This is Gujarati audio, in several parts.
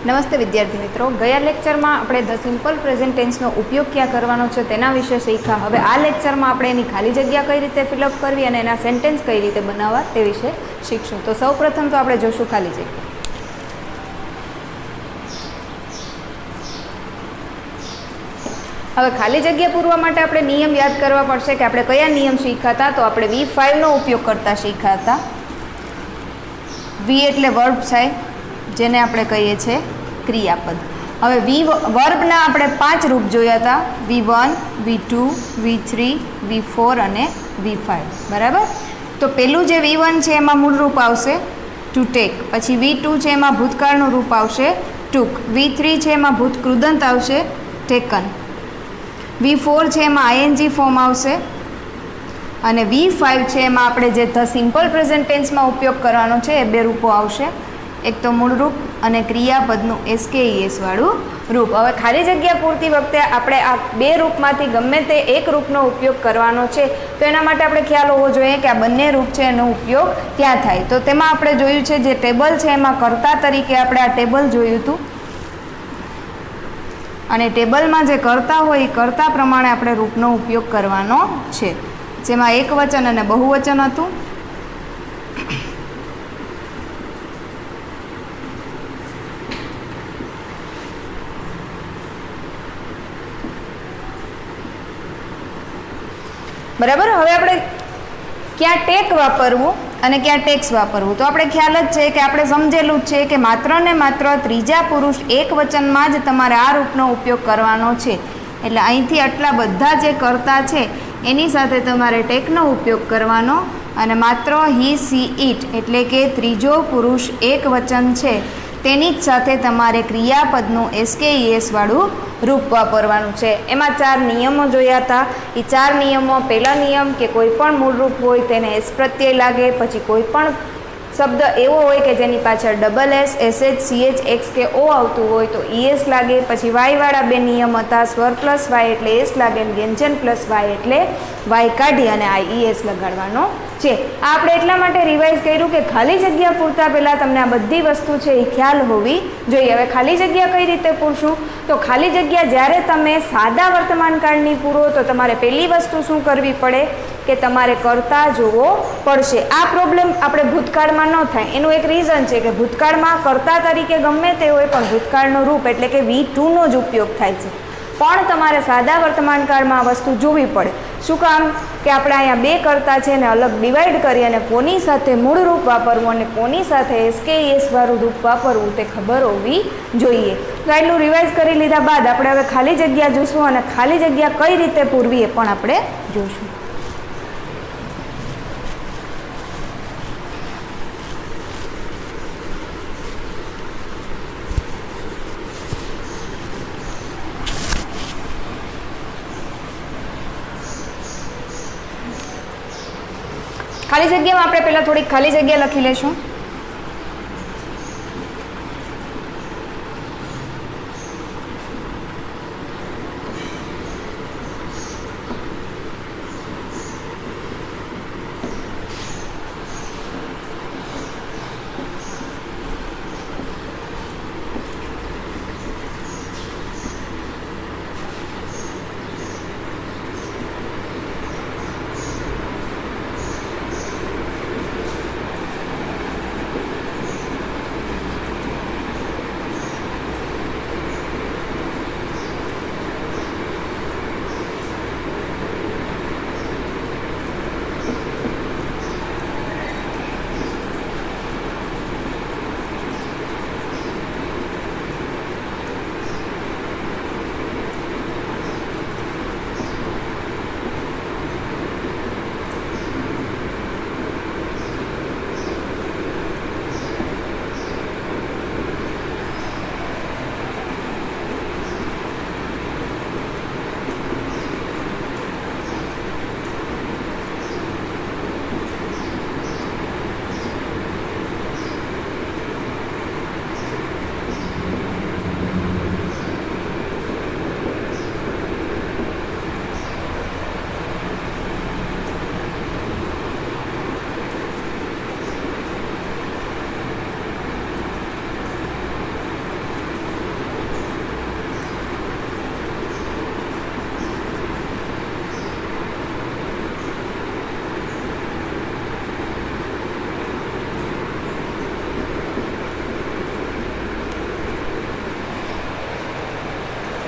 નમસ્તે વિદ્યાર્થી મિત્રો, ગયા લેક્ચરમાં આપણે ધ સિમ્પલ પ્રેઝન્ટ ટેન્સનો ઉપયોગ ક્યાં કરવાનો છે તેના વિશે શીખ્યા. હવે આ લેક્ચરમાં આપણે એની ખાલી જગ્યા કઈ રીતે ફિલઅપ કરવી અને એના સેન્ટેન્સ કઈ રીતે બનાવવા તે વિશે શીખશું. તો સૌપ્રથમ તો આપણે જોશું ખાલી જગ્યા. હવે ખાલી જગ્યા પૂરવા માટે આપણે નિયમ યાદ કરવા પડશે કે આપણે કયા નિયમ શીખ્યા હતા. તો આપણે V5નો ઉપયોગ કરતા શીખ્યા હતા. V એટલે વર્બ થાય, જેને આપણે કહીએ છીએ ક્રિયાપદ. હવે વર્બના આપણે 5 રૂપ જોયા હતા: V1, V2, V3, V4 અને V5. બરાબર. તો પેલું જે V1 છે એમાં મૂળ રૂપ આવશે ટુ ટેક. પછી V2 છે એમાં ભૂતકાળનું રૂપ આવશે ટુક. V3 છે એમાં ભૂતકૃદંત આવશે ટેકન. V4 છે એમાં ING ફોર્મ આવશે. અને V5 છે એમાં આપણે જે ધ સિમ્પલ પ્રેઝન્ટ ટેન્સમાં ઉપયોગ કરવાનો છે એ 2 રૂપો આવશે. એક તો મૂળ રૂપ અને ક્રિયાપદનું SKES વાળું રૂપ. હવે ખાલી જગ્યા પૂરતી વખતે આપણે આ 2 રૂપમાંથી ગમે તે એક રૂપનો ઉપયોગ કરવાનો છે. તો એના માટે આપણે ખ્યાલ હોવો જોઈએ કે આ બંને રૂપ છે એનો ઉપયોગ ક્યાં થાય. તો તેમાં આપણે જોયું છે જે ટેબલ છે એમાં કર્તા તરીકે આપણે આ ટેબલ જોયું હતું. અને ટેબલમાં જે કર્તા હોય એ કર્તા પ્રમાણે આપણે રૂપનો ઉપયોગ કરવાનો છે, જેમાં એકવચન અને બહુવચન હતું. બરાબર. હવે આપણે ક્યાં ટેક વાપરવું અને ક્યાં ટેક્સ વાપરવું, તો આપણે ખ્યાલ જ છે કે આપણે સમજેલું જ છે કે માત્ર ને માત્ર ત્રીજા પુરુષ એક વચનમાં જ તમારે આ રૂપનો ઉપયોગ કરવાનો છે. એટલે અહીંથી આટલા બધા જે કર્તા છે એની સાથે તમારે ટેકનો ઉપયોગ કરવાનો અને માત્ર હી, સી, ઇટ એટલે કે ત્રીજો પુરુષ એક વચન છે તેની જ સાથે તમારે ક્રિયાપદનું SKES વાળું રૂપ વાપરવાનું છે. એમાં 4 નિયમો જોયા હતા. એ 4 નિયમો: પહેલો નિયમ કે કોઈ પણ મૂળ રૂપ હોય તેને S પ્રત્યય લાગે. પછી કોઈ પણ શબ્દ એવો હોય કે જેની પાછળ double S, SH, CH, X કે O આવતું હોય તો ES લાગે. પછી વાયવાળા 2 નિયમ હતા: સ્વર પ્લસ વાય એટલે S લાગે, વ્યંજન પ્લસ વાય એટલે વાય કાઢી અને IES લગાડવાનો છે. આ આપણે એટલા માટે રિવાઇઝ કર્યું કે ખાલી જગ્યા પૂરતા પહેલાં તમને આ બધી વસ્તુ છે એ ખ્યાલ હોવી જોઈએ. હવે ખાલી જગ્યા કઈ રીતે પૂરશું, તો ખાલી જગ્યા જ્યારે તમે સાદા વર્તમાન કાળની પૂરો તો તમારે પહેલી વસ્તુ શું કરવી પડે કે તમારે કર્તા જોવો પડશે. આ પ્રોબ્લેમ આપણે ભૂતકાળમાં ન થાય એનું એક રીઝન છે કે ભૂતકાળમાં કર્તા તરીકે ગમે તે હોય પણ ભૂતકાળનો રૂપ એટલે કે V2નો જ ઉપયોગ થાય છે. પણ તમારે સાદા વર્તમાન કાળમાં આ વસ્તુ જોવી પડે. શું કામ કે આપણે અહીંયા 2 કર્તા છે ને અલગ ડિવાઈડ કરી અને કોની સાથે મૂળ રૂપ વાપરવું અને કોની સાથે SKES વાળું રૂપ વાપરવું તે ખબર હોવી જોઈએ. તો એટલું રિવાઇઝ કરી લીધા બાદ આપણે હવે ખાલી જગ્યા જોઈશું અને ખાલી જગ્યા કઈ રીતે પૂરવી એ પણ આપણે જોઈશું. ખાલી જગ્યામાં આપણે પહેલાં થોડીક ખાલી જગ્યા લખી લઈશું.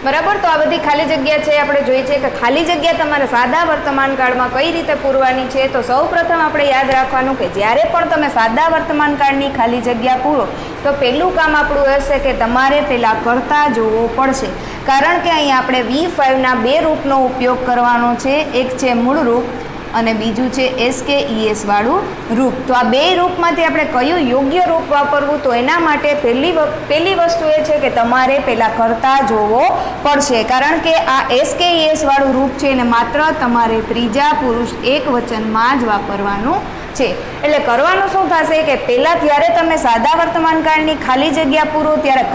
બરાબર. તો આ બધી ખાલી જગ્યા છે આપણે જોઈ છે કે ખાલી જગ્યા તમારે સાદા વર્તમાન કાળમાં કઈ રીતે પૂરવાની છે. તો સૌપ્રથમ આપણે યાદ રાખવાનું કે જ્યારે પણ તમે સાદા વર્તમાન કાળની ખાલી જગ્યા પૂરો તો પહેલું કામ આપણું હશે કે તમારે પહેલાં કરતા જોવો પડશે. કારણ કે અહીંયા આપણે V5ના બે રૂપનો ઉપયોગ કરવાનો છે. એક છે મૂળ રૂપ અને બીજું છે SKES વાળું રૂપ. તો આ બે રૂપમાંથી આપણે કયું યોગ્ય રૂપ વાપરવું, તો એના માટે પહેલી વસ્તુ એ છે કે તમારે પહેલાં કરતા જોવો પડશે. કારણ કે આ SKES વાળું રૂપ છે એને માત્ર તમારે ત્રીજા પુરુષ એક વચનમાં જ વાપરવાનું છે. એટલે કરવાનું શું થશે કે પહેલાં જ્યારે તમે સાદા વર્તમાન કાળની ખાલી જગ્યા પૂરો ત્યારે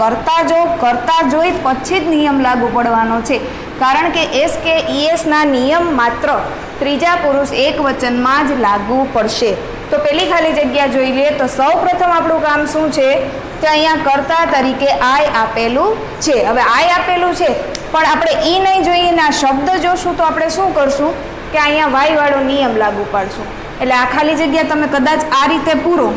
કરતા જોઈ પછી જ નિયમ લાગુ પડવાનો છે. કારણ કે SKESના નિયમ માત્ર ત્રીજા પુરુષ એક વચનમાં જ લાગુ પડશે. તો પહેલી ખાલી જગ્યા જોઈ લઈએ. તો સૌ પ્રથમ આપણું કામ શું છે કે અહીંયા કરતા તરીકે આય આપેલું છે. હવે આય આપેલું છે પણ આપણે ઈ નહીં જોઈએ ને આ શબ્દ જોશું તો આપણે શું કરશું કે અહીંયા વાય વાળો નિયમ લાગુ પાડશું. એટલે આ ખાલી જગ્યા તમે કદાચ આ રીતે પૂરો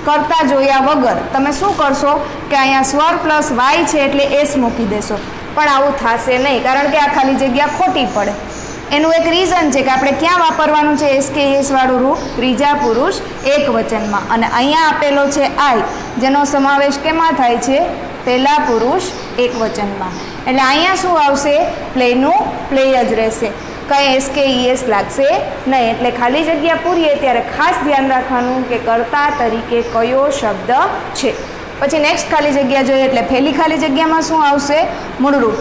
કરતા જોયા વગર તમે શું કરશો કે અહીંયા સ્વર પ્લસ વાય છે એટલે એસ મૂકી દેશો. પણ આવું થશે નહીં કારણ કે આ ખાલી જગ્યા ખોટી પડે. એનું એક રીઝન છે કે આપણે ક્યાં વાપરવાનું છે SKES વાળું રૂપ ત્રીજા પુરુષ એક વચનમાં. અને અહીંયા આપેલો છે આય જેનો સમાવેશ કેમાં થાય છે પહેલા પુરુષ એક વચનમાં. એટલે અહીંયા શું આવશે પ્લેનું પ્લે જ રહેશે, કંઈ SKES લાગશે નહીં. એટલે ખાલી જગ્યા પૂરીએ ત્યારે ખાસ ધ્યાન રાખવાનું કે કરતા તરીકે કયો શબ્દ છે. પછી નેક્સ્ટ ખાલી જગ્યા જોઈએ એટલે પહેલી ખાલી જગ્યામાં શું આવશે મૂળરૂપ.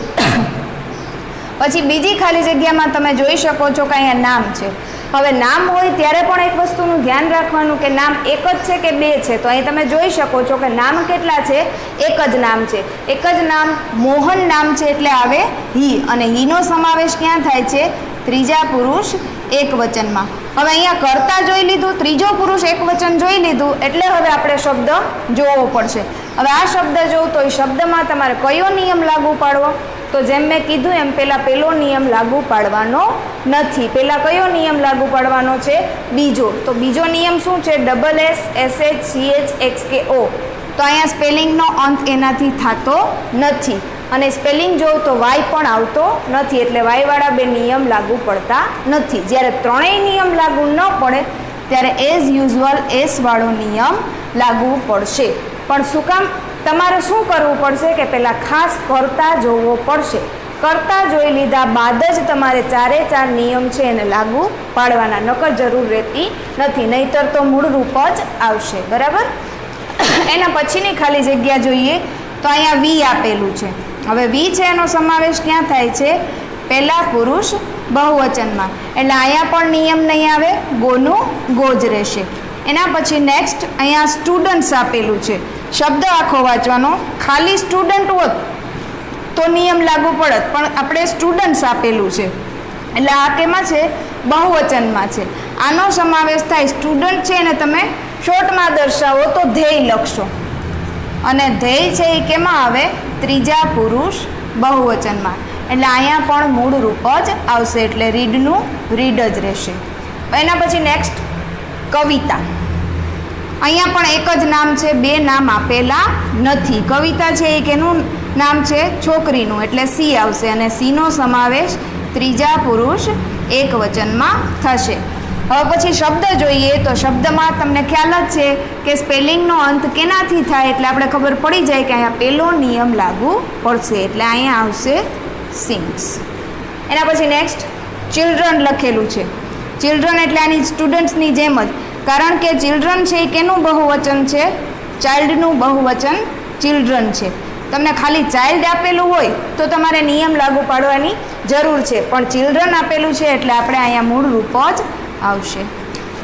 પછી બીજી ખાલી જગ્યામાં તમે જોઈ શકો છો કે અહીંયા નામ છે. હવે નામ હોય ત્યારે પણ એક વસ્તુનું ધ્યાન રાખવાનું કે નામ એક જ છે કે બે છે. તો અહીં તમે જોઈ શકો છો કે નામ કેટલા છે, એક જ નામ છે. એક જ નામ મોહન નામ છે એટલે આવે હી, અને હીનો સમાવેશ ક્યાં થાય છે ત્રીજા પુરુષ એક વચનમાં. હવે અહીંયા કરતા જોઈ લીધું, ત્રીજો પુરુષ એક વચન જોઈ લીધું એટલે હવે આપણે શબ્દ જોવો પડશે. હવે આ શબ્દ જોઉં તો એ શબ્દમાં તમારે કયો નિયમ લાગુ પાડવો, તો જેમ મેં કીધું એમ પહેલો નિયમ લાગુ પાડવાનો નથી. પહેલાં કયો નિયમ લાગુ પાડવાનો છે બીજો. તો બીજો નિયમ શું છે SSCHCHXKO. તો અહીંયા સ્પેલિંગનો અંત એનાથી થતો નથી અને સ્પેલિંગ જોઉં તો વાય પણ આવતો નથી એટલે વાયવાળા બે નિયમ લાગુ પડતા નથી. જ્યારે ત્રણેય નિયમ લાગુ ન પડે ત્યારે એઝ યુઝ્યુઅલ એસ વાળો નિયમ લાગુ પડશે. પણ શું કામ તમારે શું કરવું પડશે કે પહેલાં ખાસ કરતા જોવો પડશે. કરતા જોઈ લીધા બાદ જ તમારે ચારે ચાર નિયમ છે એને લાગુ પાડવાના, નકર જરૂર રહેતી નથી, નહીતર તો મૂળ રૂપ જ આવશે. બરાબર. એના પછીની ખાલી જગ્યા જોઈએ તો અહીંયા વી આપેલું છે. હવે વી છે એનો સમાવેશ ક્યાં થાય છે પહેલા પુરુષ બહુવચનમાં. એટલે અહીંયા પણ નિયમ નહીં આવે, ગોનું ગો જ રહેશે. એના પછી નેક્સ્ટ અહીંયા સ્ટુડન્ટ્સ આપેલું છે. શબ્દ આખો વાંચવાનો. ખાલી સ્ટુડન્ટ હોત તો નિયમ લાગુ પડત, પણ આપણે સ્ટુડન્ટ્સ આપેલું છે એટલે આ કેમાં છે બહુવચનમાં છે. આનો સમાવેશ થાય સ્ટુડન્ટ છે એને તમે શોર્ટમાં દર્શાવો તો ધ્યેય લખશો અને ધ્યેય છે એ કેમાં આવે ત્રીજા પુરુષ બહુવચનમાં. એટલે અહીંયા પણ મૂળ રૂપ જ આવશે એટલે રીડનું રીડ જ રહેશે. એના પછી નેક્સ્ટ કવિતા. અહીંયા પણ એક જ નામ છે, બે નામ આપેલા નથી. કવિતા છે એ કેનું નામ છે છોકરીનું એટલે સી આવશે અને સીનો સમાવેશ ત્રીજા પુરુષ એક વચનમાં થશે. હવે પછી શબ્દ જોઈએ તો શબ્દમાં તમને ખ્યાલ જ છે કે સ્પેલિંગનો અંત કેનાથી થાય એટલે આપણે ખબર પડી જાય કે અહીંયા પહેલો નિયમ લાગુ પડશે એટલે અહીંયા આવશે સિંગ્સ. એના પછી નેક્સ્ટ ચિલ્ડ્રન લખેલું છે. ચિલ્ડ્રન એટલે આની સ્ટુડન્ટ્સની જેમ જ, કારણ કે ચિલ્ડ્રન છે એ કેનું બહુવચન છે ચાઇલ્ડનું બહુવચન ચિલ્ડ્રન છે. તમને ખાલી ચાઇલ્ડ આપેલું હોય તો તમારે નિયમ લાગુ પાડવાની જરૂર છે, પણ ચિલ્ડ્રન આપેલું છે એટલે આપણે અહીંયા મૂળ રૂપ જ આવશે.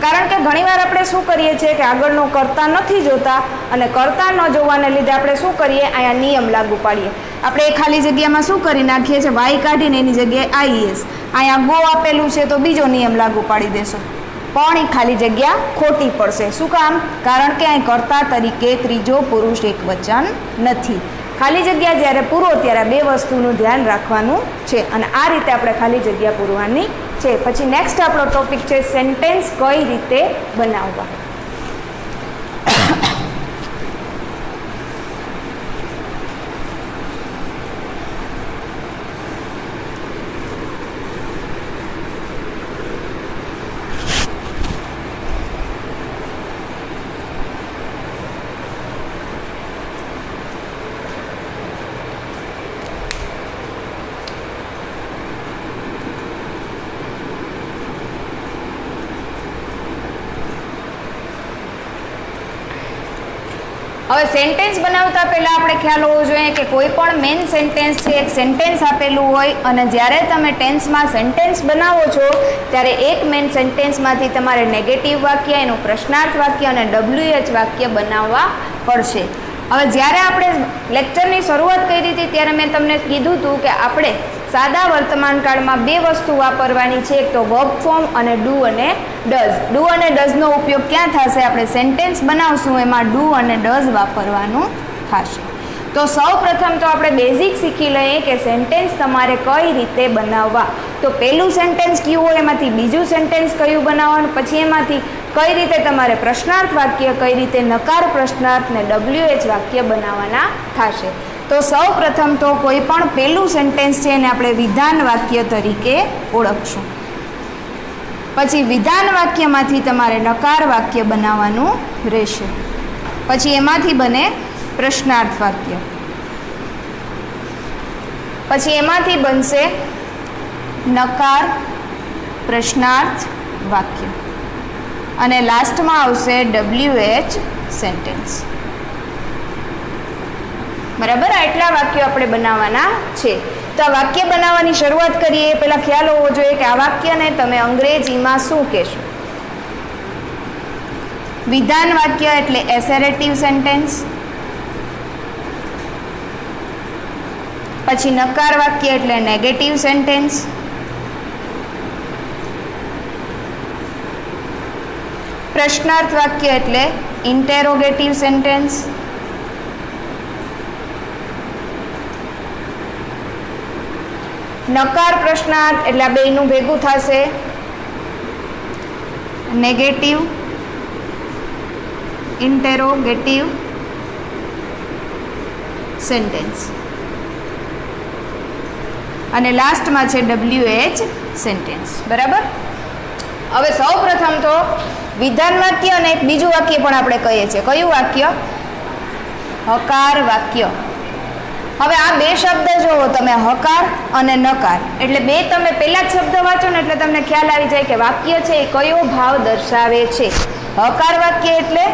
કારણ કે ઘણીવાર આપણે શું કરીએ છીએ કે આગળનો કરતા નથી જોતા અને કરતા ન જોવાને લીધે આપણે શું કરીએ અહીંયા નિયમ લાગુ પાડીએ. આપણે એ ખાલી જગ્યામાં શું કરી નાખીએ છીએ વાય કાઢીને એની જગ્યાએ આઈએસ. અહીંયા ગો આપેલું છે તો બીજો નિયમ લાગુ પાડી દેશો, પણ એ ખાલી જગ્યા ખોટી પડશે. શું કામ? કારણ કે અહીં કરતા તરીકે ત્રીજો પુરુષ એક વચન નથી. ખાલી જગ્યા જ્યારે પૂરો ત્યારે બે વસ્તુનું ધ્યાન રાખવાનું છે અને આ રીતે આપણે ખાલી જગ્યા પૂરવાની છે. પછી નેક્સ્ટ આપણો ટોપિક છે સેન્ટેન્સ કઈ રીતે બનાવવા. હવે સેન્ટેન્સ બનાવતા પહેલાં આપણે ખ્યાલ હોવો જોઈએ કે કોઈ પણ મેઇન સેન્ટેન્સ છે, એક સેન્ટેન્સ આપેલું હોય અને જ્યારે તમે ટેન્સમાં સેન્ટેન્સ બનાવો છો ત્યારે એક મેઇન સેન્ટેન્સમાંથી તમારે નેગેટિવ વાક્ય, એનું પ્રશ્નાર્થ વાક્ય અને WH વાક્ય બનાવવા પડશે. હવે જ્યારે આપણે લેક્ચરની શરૂઆત કરી હતી ત્યારે મેં તમને કીધું હતું કે આપણે સાદા વર્તમાન કાળમાં બે વસ્તુ વાપરવાની છે, એક તો વર્બ ફોર્મ અને ડુ અને ડઝ. ડુ અને ડઝનો ઉપયોગ ક્યાં થશે? આપણે સેન્ટેન્સ બનાવશું એમાં ડુ અને ડઝ વાપરવાનું થશે. તો સૌ પ્રથમ તો આપણે બેઝિક શીખી લઈએ કે સેન્ટેન્સ તમારે કઈ રીતે બનાવવા. તો પહેલું સેન્ટેન્સ કયું હોય એમાંથી બીજું સેન્ટેન્સ કયું બનાવવાનું, પછી એમાંથી કઈ રીતે તમારે પ્રશ્નાર્થ વાક્ય, કઈ રીતે નકાર પ્રશ્નાર્થ ને WH વાક્ય બનાવવાના થશે. તો સૌ પ્રથમ તો કોઈ પણ પહેલું સેન્ટેન્સ છે એને આપણે વિધાન વાક્ય તરીકે ઓળખશું. પછી વિધાન વાક્યમાંથી તમારે નકાર વાક્ય બનાવવાનું રહેશે. પછી એમાંથી બને પ્રશ્નાર્થ વાક્ય, પછી એમાંથી બનશે નકાર પ્રશ્નાર્થ વાક્ય અને લાસ્ટમાં આવશે WH સેન્ટેન્સ. બરાબર, આટલા વાક્યો આપણે બનાવવાના છે. તો આ વાક્ય બનાવવાની શરૂઆત કરીએ એ પહેલાં ખ્યાલ હોવો જોઈએ કે આ વાક્યને તમે અંગ્રેજીમાં શું કહેશો. વિધાન વાક્ય એટલે એસેરેટિવ સેન્ટેન્સ, પછી નકાર વાક્ય એટલે નેગેટિવ સેન્ટેન્સ, પ્રશ્નાર્થ વાક્ય એટલે ઇન્ટેરોગેટિવ સેન્ટેન્સ, નકાર પ્રશ્નાર્થ એટલે આ બેયનું ભેગું થશે નેગેટિવ ઇન્ટેરોગેટિવ સેન્ટેન્સ અને લાસ્ટમાં છે WH સેન્ટેન્સ. બરાબર, હવે સૌ પ્રથમ તો વિધાન વાક્ય અને એક બીજું વાક્ય પણ આપણે કહીએ છીએ. કયું વાક્ય? હકાર વાક્ય. હવે આ બે શબ્દ જોવો તમે, હકાર અને નકાર, એટલે બે તમે પહેલા જ શબ્દ વાંચો ને એટલે તમને ખ્યાલ આવી જાય કે વાક્ય છે એ કયો ભાવ દર્શાવે છે. હકાર વાક્ય એટલે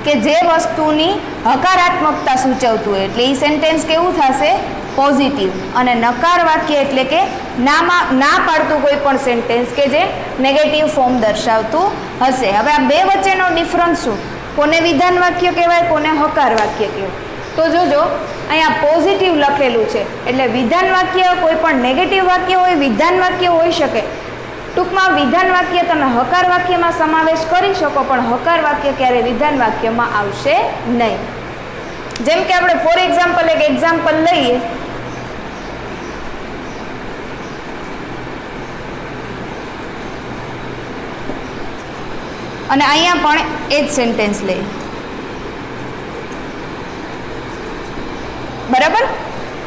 કે જે વસ્તુની હકારાત્મકતા સૂચવતું હોય, એટલે એ સેન્ટેન્સ કેવું થશે? પોઝિટિવ. અને નકાર વાક્ય એટલે કે ના પાડતું કોઈ પણ સેન્ટેન્સ કે જે નેગેટિવ ફોર્મ દર્શાવતું હશે. હવે આ બે વચ્ચેનો ડિફરન્સ શું? કોને વિધાન વાક્ય કહેવાય, કોને હકાર વાક્ય કહેવાય? તો જોજો અહીંયા પોઝિટિવ લખેલું છે એટલે વિધાન વાક્ય કોઈ પણ નેગેટિવ વાક્ય હોય, વિધાન વાક્ય હોઈ શકે. ટૂંકમાં વિધાન વાક્ય તમે હકાર વાક્યમાં સમાવેશ કરી શકો પણ હકાર વાક્ય ક્યારે વિધાન વાક્યમાં આવશે નહીં. જેમ કે આપણે ફોર એક્ઝામ્પલ એક એક્ઝામ્પલ લઈએ, અને અહીંયા પણ એ જ સેન્ટેન્સ લઈએ. બરાબર,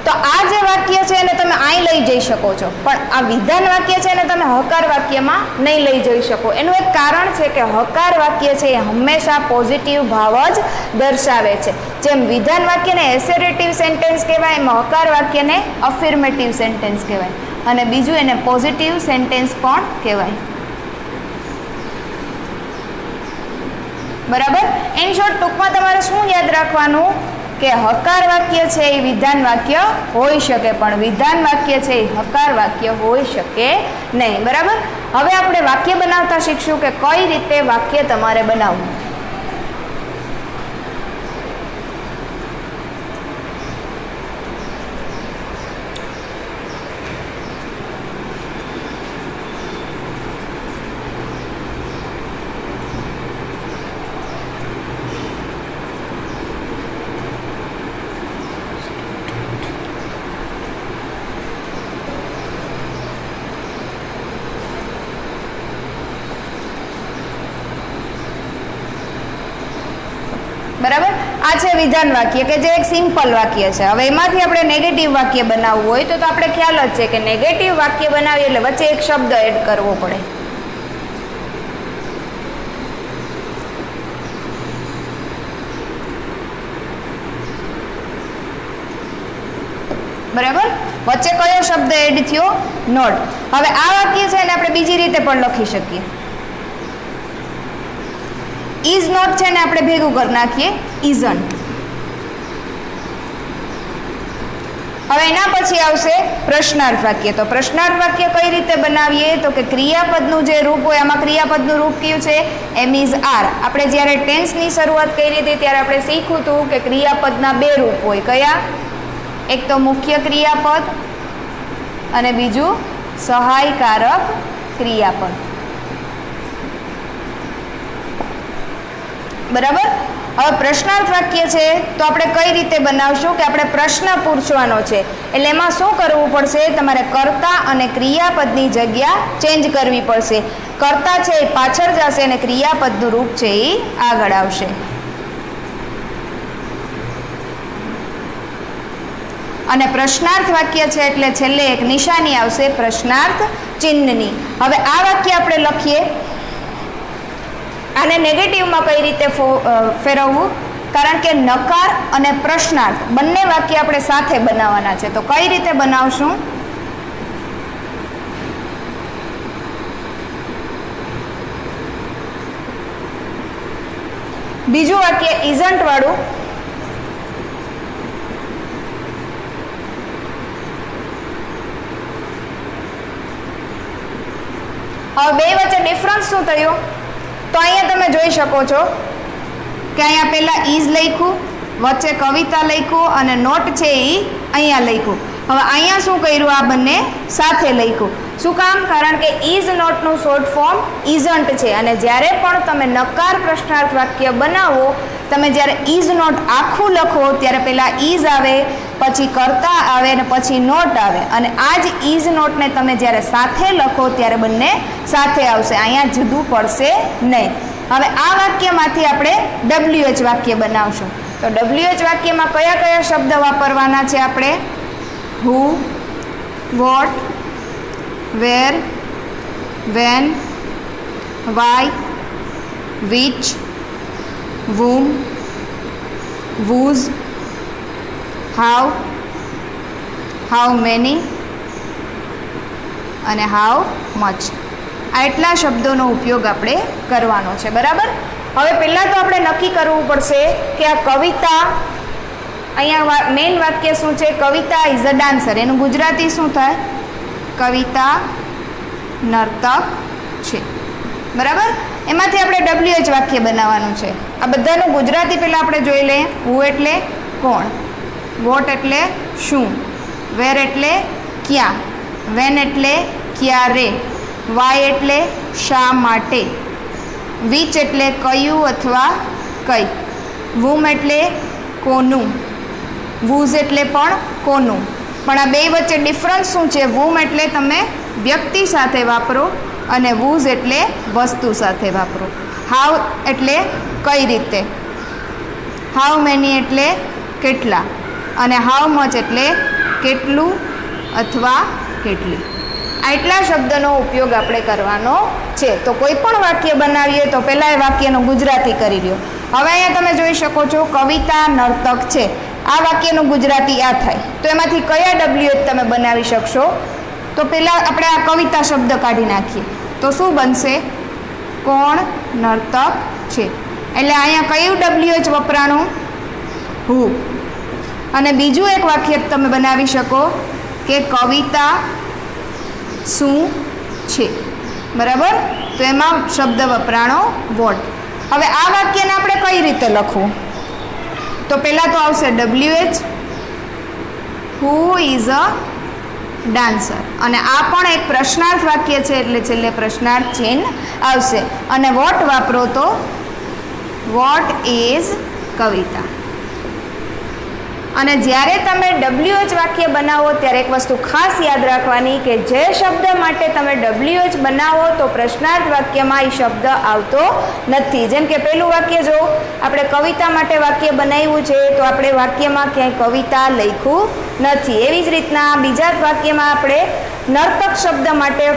તો આ જે વાક્ય છે એને તમે અહીં લઈ જઈ શકો છો, પણ આ વિધાન વાક્ય છે એને તમે હકાર વાક્યમાં નહીં લઈ જઈ શકો. એનું એક કારણ છે કે હકાર વાક્ય છે એ હંમેશા પોઝિટિવ ભાવ જ દર્શાવે છે. જેમ વિધાન વાક્યને એસેરેટિવ સેન્ટેન્સ કહેવાય, એમાં હકાર વાક્યને અફિર્મેટિવ સેન્ટેન્સ કહેવાય, અને બીજું એને પોઝિટિવ સેન્ટેન્સ પણ કહેવાય. બરાબર, ઇન શોર્ટ ટૂંકમાં તમારે શું યાદ રાખવાનું કે હકાર વાક્ય છે એ વિધાન વાક્ય હોઈ શકે પણ વિધાન વાક્ય છે એ હકાર વાક્ય હોઈ શકે નહીં. બરાબર, હવે આપણે વાક્ય બનાવતા શીખશું કે કઈ રીતે વાક્ય તમારે બનાવવું. બરાબર, આ છે વિધાન વાક્ય કે જે એક સિમ્પલ વાક્ય છે. હવે એમાંથી આપણે નેગેટિવ વાક્ય બનાવવું હોય તો આપણે ખ્યાલ જ છે કે નેગેટિવ વાક્ય બનાવીએ એટલે વચ્ચે એક શબ્દ એડ કરવો પડે. બરાબર, વચ્ચે કયો શબ્દ એડ થયો? નોટ. હવે આ વાક્ય છે એને આપણે બીજી રીતે પણ લખી શકીએ. ઇઝ નોટ છે ને આપણે ભેગું કરી નાખીએ ઇઝન્ટ. હવે એના પછી આવશે પ્રશ્નાર્થ વાક્ય. તો પ્રશ્નાર્થ વાક્ય કઈ રીતે બનાવીએ? તો કે ક્રિયાપદનું જે રૂપ હોય, આમાં ક્રિયાપદનું રૂપ કયું છે? Am is R. આપણે જ્યારે ટેન્સની શરૂઆત કરી હતી ત્યારે આપણે શીખ્યું હતું કે ક્રિયાપદના બે રૂપ હોય. કયા? એક તો મુખ્ય ક્રિયાપદ અને બીજું સહાયકારક ક્રિયાપદ. બરાબર. હવે પ્રશ્નાર્થ વાક્ય છે તો આપણે કઈ રીતે બનાવશું? કે આપણે પ્રશ્ન પૂછવાનો છે, એટલે એમાં શું કરવું પડશે? તમારે કર્તા અને ક્રિયાપદની જગ્યા ચેન્જ કરવી પડશે. કર્તા છે એ પાછળ જશે અને ક્રિયાપદનું રૂપ છે એ આગળ આવશે. અને પ્રશ્નાર્થ વાક્ય છે એટલે છેલ્લે એક નિશાની આવશે પ્રશ્નાર્થ ચિહ્નની. હવે આ વાક્ય આપણે લખીએ. આને નેગેટિવમાં કઈ રીતે ફેરવવું? કારણ કે નકાર અને પ્રશ્નાર્થ બંને વાક્ય આપણે સાથે બનાવવાના છે. તો કઈ રીતે બનાવશું? બીજું વાક્ય ઇઝન્ટ વાળું, હવે બે વચ્ચે ડિફરન્સ શું થયું? તો અહીંયા તમે જોઈ શકો છો કે અહીંયા પહેલાં ઇઝ લખ્યું, વચ્ચે કવિતા લખ્યું અને નોટ છે એ અહીંયા લખ્યું. હવે અહીંયા શું કર્યું? આ બંને સાથે લખ્યું. શું કામ? કારણ કે ઇઝ નોટનું શોર્ટ ફોર્મ ઇઝન્ટ છે. અને જ્યારે પણ તમે નકાર પ્રશ્નાર્થ વાક્ય બનાવો, તમે જ્યારે ઇઝ નોટ આખું લખો ત્યારે પહેલાં ઇઝ આવે, પછી કર્તા આવે અને પછી નોટ આવે. અને આ જ ઇઝ નોટને તમે જ્યારે સાથે લખો ત્યારે બંને સાથે આવશે. અહીંયા જુદું પડશે નહીં. હવે આ વાક્યમાંથી આપણે WH વાક્ય બનાવશું. તો WH વાક્યમાં કયા કયા શબ્દ વાપરવાના છે આપણે? Who, what, where, when, why, which, whom, whose, how, how many અને how much. આ એટલા શબ્દોનો ઉપયોગ આપણે કરવાનો છે. બરાબર. હવે પહેલાં તો આપણે નક્કી કરવું પડશે કે આ કવિતા, અહીંયા મેઇન વાક્ય શું છે? કવિતા ઇઝ અ ડાન્સર. એનું ગુજરાતી શું થાય? કવિતા નર્તક છે. બરાબર. એમાંથી આપણે WH વાક્ય બનાવવાનું છે. આ બધાનું ગુજરાતી પહેલાં આપણે જોઈ લઈએ. હુ એટલે કોણ, વોટ એટલે શું, વેર એટલે ક્યાં, વેન એટલે ક્યારે, વાય એટલે શા માટે, વિચ એટલે કયું અથવા કઈ, વુમ એટલે કોનું, વૂઝ એટલે પણ કોનું. પણ આ બે વચ્ચે ડિફરન્સ શું છે? વુમ એટલે તમે વ્યક્તિ સાથે વાપરો અને વૂઝ એટલે વસ્તુ સાથે વાપરો. હાઉ એટલે કઈ રીતે, હાઉ મેની એટલે કેટલા, અને હાઉ મચ એટલે કેટલું અથવા કેટલી. આટલા શબ્દનો ઉપયોગ આપણે કરવાનો છે. તો કોઈ પણ વાક્ય બનાવીએ તો પહેલાં એ વાક્યનું ગુજરાતી કરી લ્યો. હવે અહીંયા તમે જોઈ શકો છો કવિતા નર્તક છે. આ વાક્યનું ગુજરાતી આ થાય. તો એમાંથી કયા WH તમે બનાવી શકશો? તો પહેલાં આપણે આ કવિતા શબ્દ કાઢી નાખીએ. તો શું બનશે? કોણ નર્તક છે. એટલે અહીંયા કયું WH વપરાણું? હુ. અને બીજું એક વાક્ય તમે બનાવી શકો કે કવિતા શું છે. બરાબર. તો એમાં શબ્દ વપરાણો વોટ. હવે આ વાક્યને આપણે કઈ રીતે લખવું? તો પહેલાં તો આવશે WH, who is a dancer. અને આ પણ એક પ્રશ્નાર્થ વાક્ય છે એટલે છેલ્લે પ્રશ્નાર્થ ચિહ્ન આવશે. અને વોટ વાપરો તો વોટ ઇઝ કવિતા. અને જ્યારે તમે WH વાક્ય બનાવો ત્યારે એક વસ્તુ ખાસ યાદ રાખવાની કે જે શબ્દ માટે તમે WH બનાવો તો પ્રશ્નાર્થ વાક્યમાં એ શબ્દ આવતો નથી. જેમ કે પહેલું વાક્ય જો આપણે કવિતા માટે વાક્ય બનાવ્યું છે તો આપણે વાક્યમાં ક્યાંય કવિતા લખ્યું નથી. એવી જ રીતના બીજા વાક્યમાં આપણે નર્તક શબ્દ માટે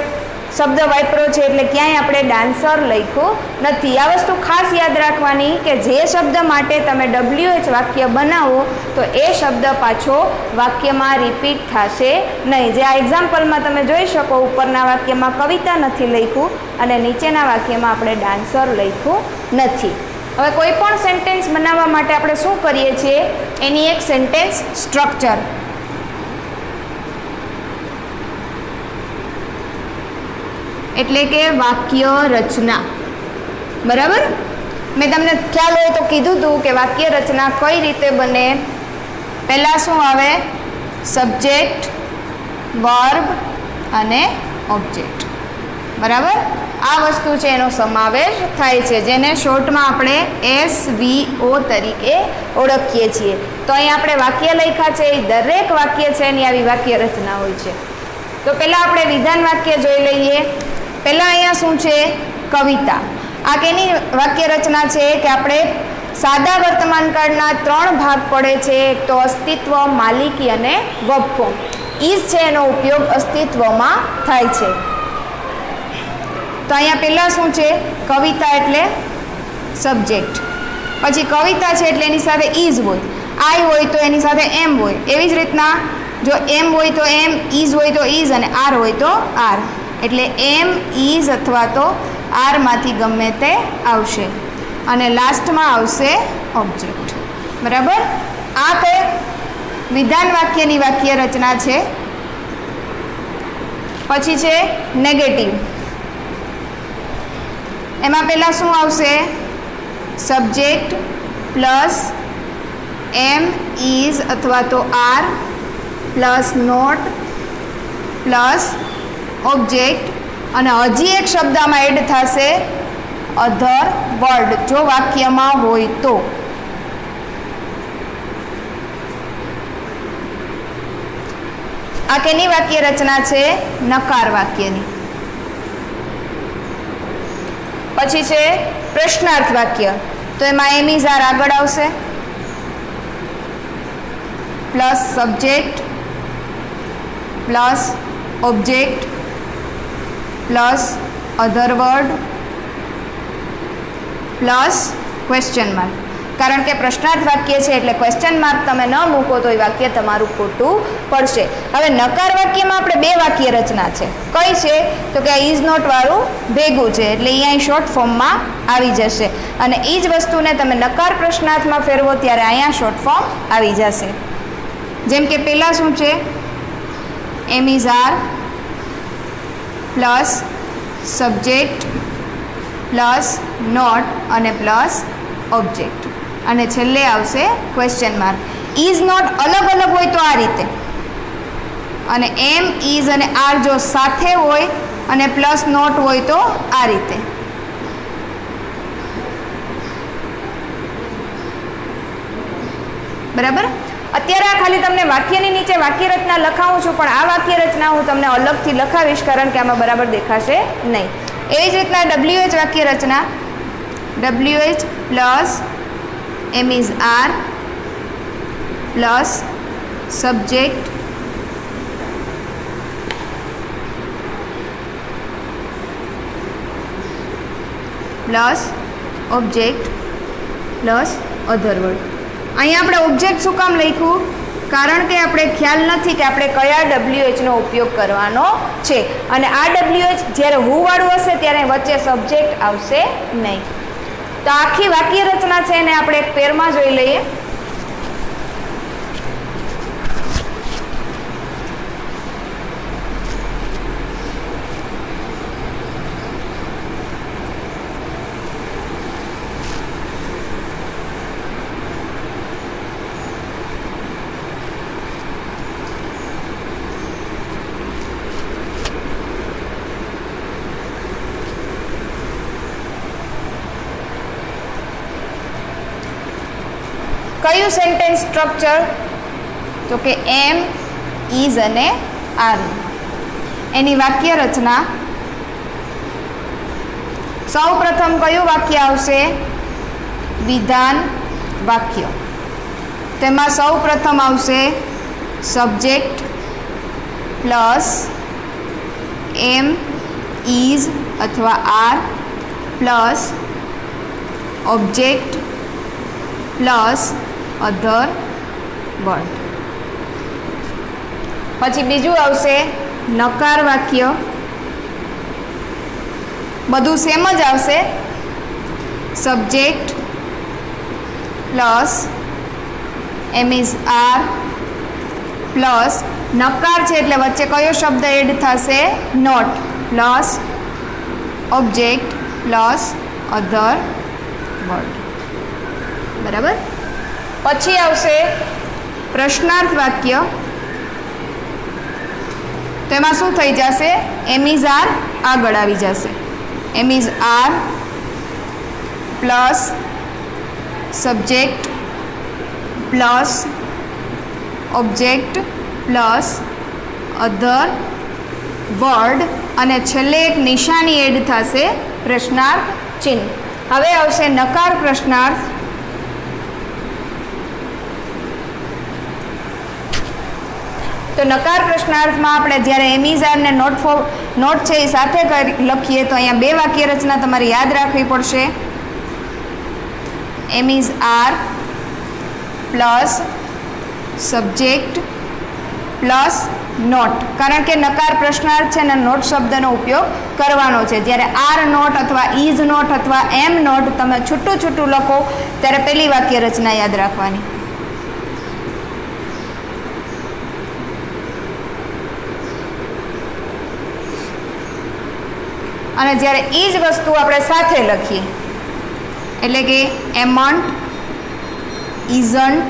શબ્દ વાપરો છે એટલે ક્યાંય આપણે ડાન્સર લખ્યું નથી. આ વસ્તુ ખાસ યાદ રાખવાની કે જે શબ્દ માટે તમે WH વાક્ય બનાવો તો એ શબ્દ પાછો વાક્યમાં રિપીટ થશે નહીં. જે આ એક્ઝામ્પલમાં તમે જોઈ શકો, ઉપરના વાક્યમાં કવિતા નથી લખ્યું અને નીચેના વાક્યમાં આપણે ડાન્સર લખ્યું નથી. હવે કોઈ પણ સેન્ટેન્સ બનાવવા માટે આપણે શું કરીએ છીએ? એની એક સેન્ટેન્સ સ્ટ્રક્ચર એટલે કે વાક્ય રચના. બરાબર, મેં તમને ખ્યાલ હોય તો કીધું હતું કે વાક્ય રચના કઈ રીતે બને. પહેલાં શું આવે? સબ્જેક્ટ, વર્બ અને ઓબ્જેક્ટ. બરાબર, આ વસ્તુ છે એનો સમાવેશ થાય છે, જેને શોર્ટમાં આપણે SVO તરીકે ઓળખીએ છીએ. તો અહીં આપણે વાક્ય લખ્યા છે, એ દરેક વાક્ય છે એની આવી વાક્ય રચના હોય છે. તો પહેલાં આપણે વિધાન વાક્ય જોઈ લઈએ. પહેલાં અહીંયા શું છે? કવિતા. આ કેની વાક્ય રચના છે કે આપણે સાદા વર્તમાન કાળના 3 ભાગ પડે છે. એક તો અસ્તિત્વ, માલિકી અને વર્બ ફોર્મ. ઇઝ છે એનો ઉપયોગ અસ્તિત્વમાં થાય છે. તો અહીંયા પહેલાં શું છે? કવિતા એટલે સબ્જેક્ટ. પછી કવિતા છે એટલે એની સાથે ઇઝ હોય, આઈ હોય તો એની સાથે એમ હોય. એવી જ રીતના જો એમ હોય તો એમ, ઇઝ હોય તો ઇઝ અને આર હોય તો આર. એટલે એમ, ઇઝ અથવા તો આરમાંથી ગમે તે આવશે અને લાસ્ટમાં આવશે ઓબ્જેક્ટ. બરાબર, આ કઈ વિધાન વાક્યની વાક્ય રચના છે. પછી છે નેગેટિવ. એમાં પહેલાં શું આવશે? સબ્જેક્ટ પ્લસ એમ, ઇઝ અથવા તો are plus not plus object અને હજી એક શબ્દ આમાં એડ થશે, અધર વર્ડ, જો વાક્યમાં હોય તો. આ કેની વાક્ય રચના છે? નકાર વાક્યની. પછી છે પ્રશ્નાર્થ વાક્ય. તો એમાં એમ ઇઝ આર આગળ આવશે plus subject plus object plus other word plus question mark. કારણ કે પ્રશ્નાર્થ વાક્ય છે એટલે ક્વેશ્ચન માર્ક તમે ન મૂકો તો એ વાક્ય તમારું ખોટું પડશે. હવે નકાર વાક્યમાં આપણે 2 વાક્ય રચના છે. કઈ છે? તો કે આ ઇઝ નોટ વાળું ભેગું છે એટલે એ અહીં શોર્ટ ફોર્મમાં આવી જશે અને એ જ વસ્તુને તમે નકાર પ્રશ્નાર્થમાં ફેરવો ત્યારે અહીંયા શોર્ટ ફોર્મ આવી જશે. જેમ કે પહેલાં શું છે? Am is are plus subject plus not અને પ્લસ ઓબ્જેક્ટ અને છેલ્લે આવશે ક્વેશ્ચન માર્ક. ઇઝ નોટ અલગ અલગ હોય તો આ રીતે અને એમ, ઇઝ અને આર જો સાથે હોય અને પ્લસ નોટ હોય તો આ રીતે. બરાબર, અત્યારે આ ખાલી તમને વાક્યની નીચે વાક્ય રચના લખાવું છું, પણ આ વાક્ય રચના હું તમને અલગથી લખાવીશ કારણ કે આમાં બરાબર દેખાશે નહીં. એવી જ રીતના WH વાક્ય રચના. WH plus am is are plus subject plus object plus other word. અહીંયા આપણે ઓબ્જેક્ટ શું કામ લખ્યું? કારણ કે આપણે ખ્યાલ નથી કે આપણે કયા WHનો ઉપયોગ કરવાનો છે અને આ WH જ્યારે હું વાળું હશે ત્યારે વચ્ચે સબ્જેક્ટ આવશે નહીં. તો આખી વાક્ય રચના છે એને આપણે એક પેરમાં જોઈ લઈએ. કયું સેન્ટેન્સ સ્ટ્રક્ચર? તો કે એમ, ઇઝ અને આર. એની વાક્ય રચના. સૌ પ્રથમ કયું વાક્ય આવશે? વિધાન વાક્ય. તેમાં સૌ પ્રથમ આવશે સબ્જેક્ટ પ્લસ એમ, ઇઝ અથવા are plus object plus other word. પછી બીજું આવશે નકાર વાક્ય. બધું સેમ જ આવશે. Subject plus am is are plus નકાર છે એટલે વચ્ચે કયો શબ્દ એડ થશે? Not plus object plus other word. બરાબર. પછી આવશે પ્રશ્નાર્થ વાક્ય. તો એમાં શું થઈ જશે? એમ ઇઝ આર આગળ આવી જશે. Am is are plus subject plus object plus other word અને છેલ્લે એક નિશાની એડ થશે પ્રશ્નાર્થ ચિહ્ન. હવે આવશે નકાર પ્રશ્નાર્થ. તો નકાર પ્રશ્નાર્થમાં આપણે જ્યારે એમ ઇઝ આર ને નોટ છે એ સાથે લખીએ તો અહીંયા બે વાક્ય રચના તમારે યાદ રાખવી પડશે. Am is are plus subject plus not. કારણ કે નકાર પ્રશ્નાર્થ છે ને નોટ શબ્દનો ઉપયોગ કરવાનો છે. જ્યારે આર નોટ અથવા ઇઝ નોટ અથવા એમ નોટ તમે છૂટું છૂટું લખો ત્યારે પહેલી વાક્ય રચના યાદ રાખવાની. અને જ્યારે એ જ વસ્તુ આપણે સાથે લખીએ એટલે કે amn't, isn't,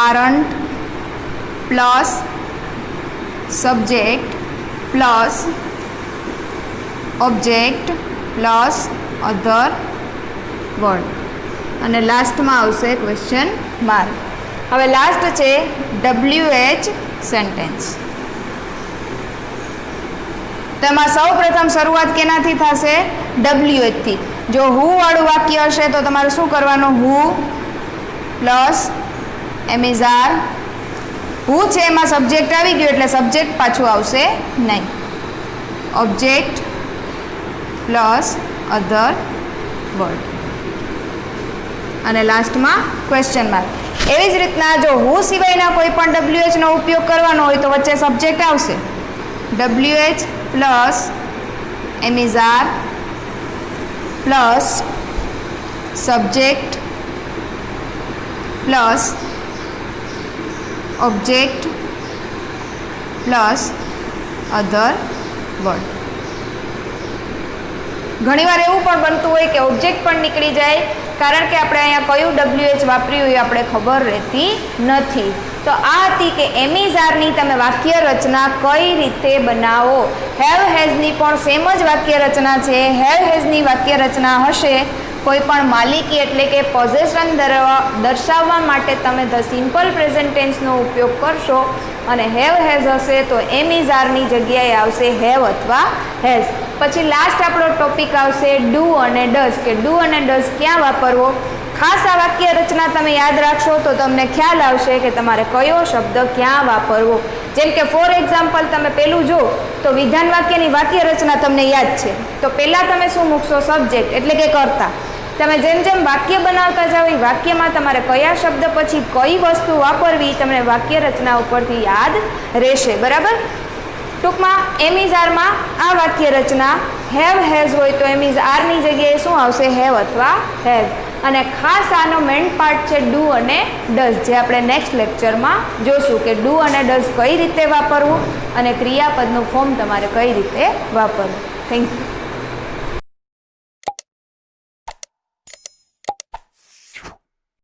aren't plus subject plus object plus other word અને લાસ્ટમાં આવશે ક્વેશ્ચન માર્ક. હવે લાસ્ટ છે WH સેન્ટેન્સ. તેમાં સૌ પ્રથમ શરૂઆત કેનાથી થશે? WH થી. જો હુ વાળું વાક્ય હશે તો તમારે શું કરવાનું? હુ પ્લસ એમ ઇઝ આર. હુ છે એમાં સબ્જેક્ટ આવી ગયું એટલે સબ્જેક્ટ પાછું આવશે નહીં. ઓબ્જેક્ટ પ્લસ અધર વર્ડ અને લાસ્ટમાં ક્વેશ્ચન માર્ક. એવી જ રીતના જો હુ સિવાયના કોઈ પણ WH નો ઉપયોગ કરવાનો હોય તો વચ્ચે સબ્જેક્ટ આવશે. WH plus am is are plus subject plus object plus other word. ઘણીવાર એવું પણ બનતું હોય કે ઓબ્જેક્ટ પણ નીકળી જાય કારણ કે આપણે અહીંયા કયું WH વાપર્યું એ આપણે ખબર રહેતી નથી. તો આ હતી કે એમ ઇઝ આરની તમે વાક્ય રચના કઈ રીતે બનાવો. હેવ હેઝની પણ સેમ જ વાક્ય રચના છે. હેવ હેઝની વાક્ય રચના હશે કોઈ પણ માલિકી એટલે કે પોઝેશન દર્શાવવા માટે તમે ધ સિમ્પલ પ્રેઝન્ટ ટેન્સનો ઉપયોગ કરશો અને હેવ હેઝ હશે તો એમ ઇઝ આરની જગ્યાએ આવશે હેવ અથવા હેઝ. પછી લાસ્ટ આપણો ટોપિક આવશે ડુ અને ડઝ કે ડુ અને ડઝ ક્યાં વાપરવો. ખાસ આ વાક્ય રચના તમે યાદ રાખશો તો તમને ખ્યાલ આવશે કે તમારે કયો શબ્દ ક્યાં વાપરવો. જેમ કે ફોર એક્ઝામ્પલ તમે પેલું જો તો વિધાન વાક્યની વાક્ય રચના તમને યાદ છે તો પહેલાં તમે શું મૂકશો? સબ્જેક્ટ એટલે કે કર્તા. તમે જેમ જેમ વાક્ય બનાવતા જાઓ એ વાક્યમાં તમારે કયા શબ્દ પછી કઈ વસ્તુ વાપરવી તમને વાક્ય રચના ઉપરથી યાદ રહેશે. બરાબર. ટૂંકમાં એમ ઇઝ આરમાં આ વાક્ય રચના હેવ હેઝ હોય તો એમ ઇઝ આરની જગ્યાએ શું આવશે? હેવ અથવા હેઝ. અને ખાસ આનો મેઇન પાર્ટ છે ડુ અને ડઝ જે આપણે નેક્સ્ટ લેક્ચરમાં જોશું કે ડુ અને ડઝ કઈ રીતે વાપરવું અને ક્રિયાપદનું ફોર્મ તમારે કઈ રીતે વાપરવું. Thank you.